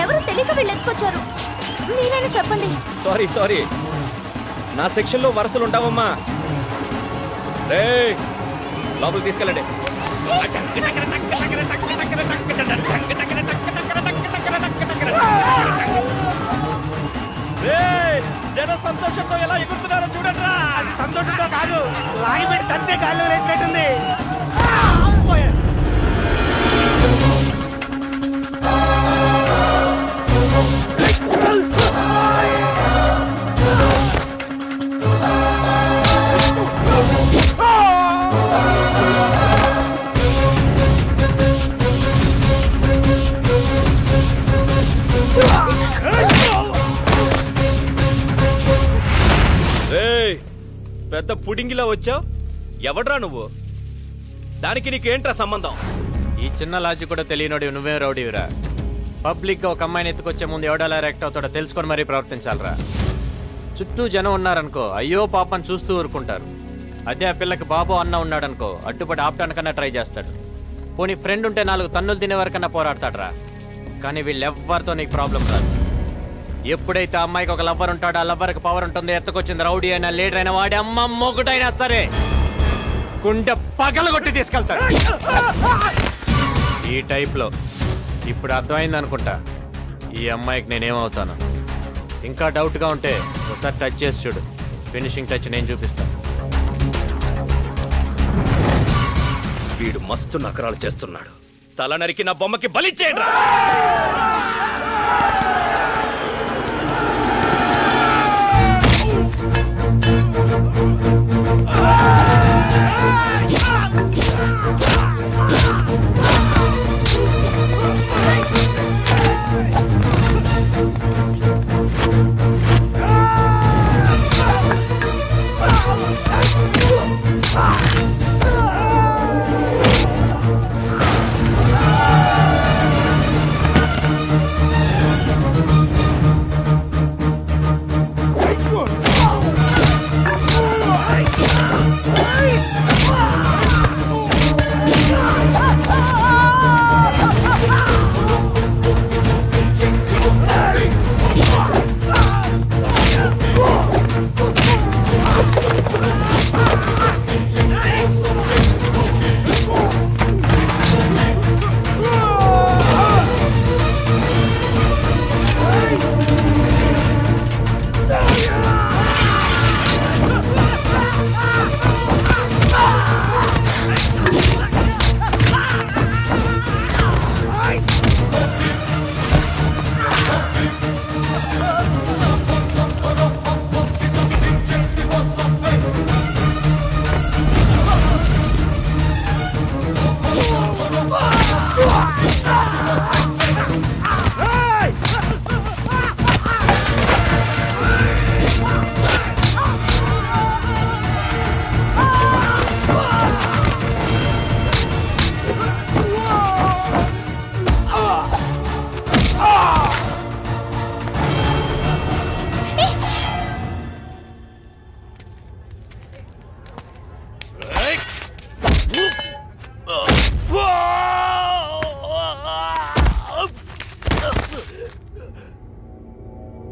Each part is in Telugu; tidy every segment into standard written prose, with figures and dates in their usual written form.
ఎవరు తెలియక వీళ్ళు ఎత్తుకొచ్చారు. మీరైనా చెప్పండి. సారీ సారీ, నా సెక్షన్లో వరుసలు ఉంటావమ్మా. రే లోపలికి తీసుకెళ్ళండి. జన సంతోషంతో ఎలా ఎగురుతున్నారో చూడండి. అది సంతోషంతో కాదు, లాగి పెట్టి తంతే గాల్లో వేసినట్టుంది. పెద్ద పుడింగిలా వచ్చావు, ఎవడ్రా నువ్వు? దానికి నీకేంట్రా సంబంధం? ఈ చిన్న లాజిక్ కూడా తెలియనోడి నువ్వే రౌడీవిరా. పబ్లిక్ గా ఒక అమ్మాయిని ఎత్తుకొచ్చే ముందు ఎవడలా రియాక్ట్ అవుతాడో తెలుసుకొని మరీ ప్రవర్తించాలరా. చుట్టూ జనం ఉన్నారనుకో, అయ్యో పాపని చూస్తూ ఊరుకుంటారు. అదే ఆ పిల్లకి బాబు అన్న ఉన్నాడనుకో, అడ్డుపడి ఆపటానికన్నా ట్రై చేస్తాడు. పోనీ ఫ్రెండ్ ఉంటే 4 తన్నులు తినే వరకన్నా పోరాడతాడరా. కానీ వీళ్ళెవ్వరితో నీకు ప్రాబ్లం రాదు. ఎప్పుడైతే అమ్మాయికి ఒక లవ్వర్ ఉంటాడో, ఆ లవ్వర్కి పవర్ ఉంటుంది. ఎత్తుకొచ్చింది రౌడీ అయినా, లీడర్ అయినా, వాడి అమ్మ మొగుడైనా సరే గుండె పగలగొట్టి తీసుకెళ్తాడు. ఈ టైప్లో ఇప్పుడు అర్థమైంది అనుకుంటా ఈ అమ్మాయికి నేనేమవుతాను. ఇంకా డౌట్గా ఉంటే ఒకసారి టచ్ చేసి చూడు. ఫినిషింగ్ టచ్ నేను చూపిస్తాను. వీడు మస్తు నకరాలు చేస్తున్నాడు. తల నరికి నా బొమ్మకి బలిచ్చేయండి.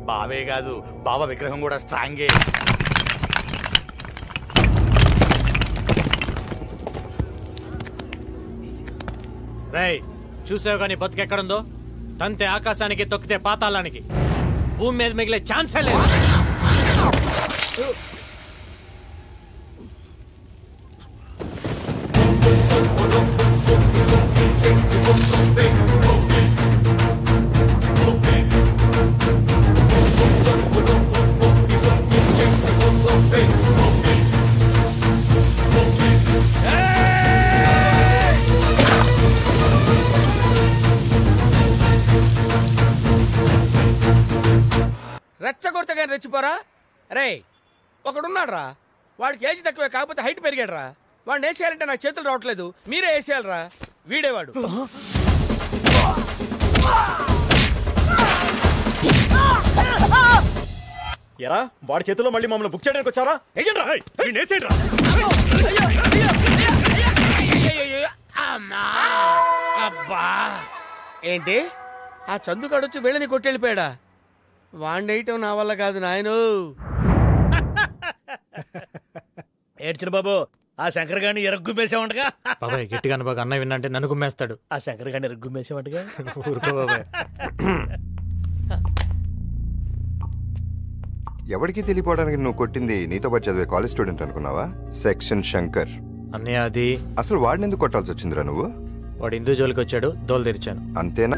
బావే కాదు, బాబా విగ్రహం కూడా స్ట్రాంగే. రేయ్, చూసావు కానీ బతుకెక్కడుందో? తంతే ఆకాశానికి, తొక్కితే పాతాళానికి. భూమి మీద మిగిలే ఛాన్సే లేదు. రెచ్చగొడతా కానీ రెచ్చిపోరా. రే, ఒకడున్నాడు రా, వాడికి ఏజ్ తక్కువే, కాకపోతే హైట్ పెరిగాడు రా. వాడిని వేసేయాలంటే నాకు చేతులు రావట్లేదు, మీరే వేసేయాలరా. వీడేవాడు. ఎరా, వాడి చేతిలో మళ్ళీ మమ్మల్ని బుక్ చేయడానికి వచ్చారా? అబ్బా, ఏంటి ఆ చందుగాడొచ్చి వీళ్ళని కొట్టెళ్ళిపోయాడా? వాణ్ణేయటం నా వల్ల కాదు నాయనో. ఏడ్చిన బాబు, ఆ శంకర్ గారిని ఎరగ్గుమేసామంటగా. బాబాయ్ గట్టిగా బాగా అన్నయ్య విన్నంటే నన్ను గుమ్మేస్తాడు. ఆ శంకర్ గారిని ఎరగ్గుమేసామంటగా. ఊరుకో బాబాయ్. ఎవరికి తెలియపోవడానికి నువ్వు కొట్టింది నీతో పాటు చదివే కాలేజ్ స్టూడెంట్ అనుకున్నావా? సెక్షన్ శంకర్. అన్నయ్య అది అసలు వాడిని ఎందుకు కొట్టాల్సి వచ్చిందిరా నువ్వు? వాడు హిందూ జోలికి వచ్చాడు, దోలు తెరిచాను. అంతేనా?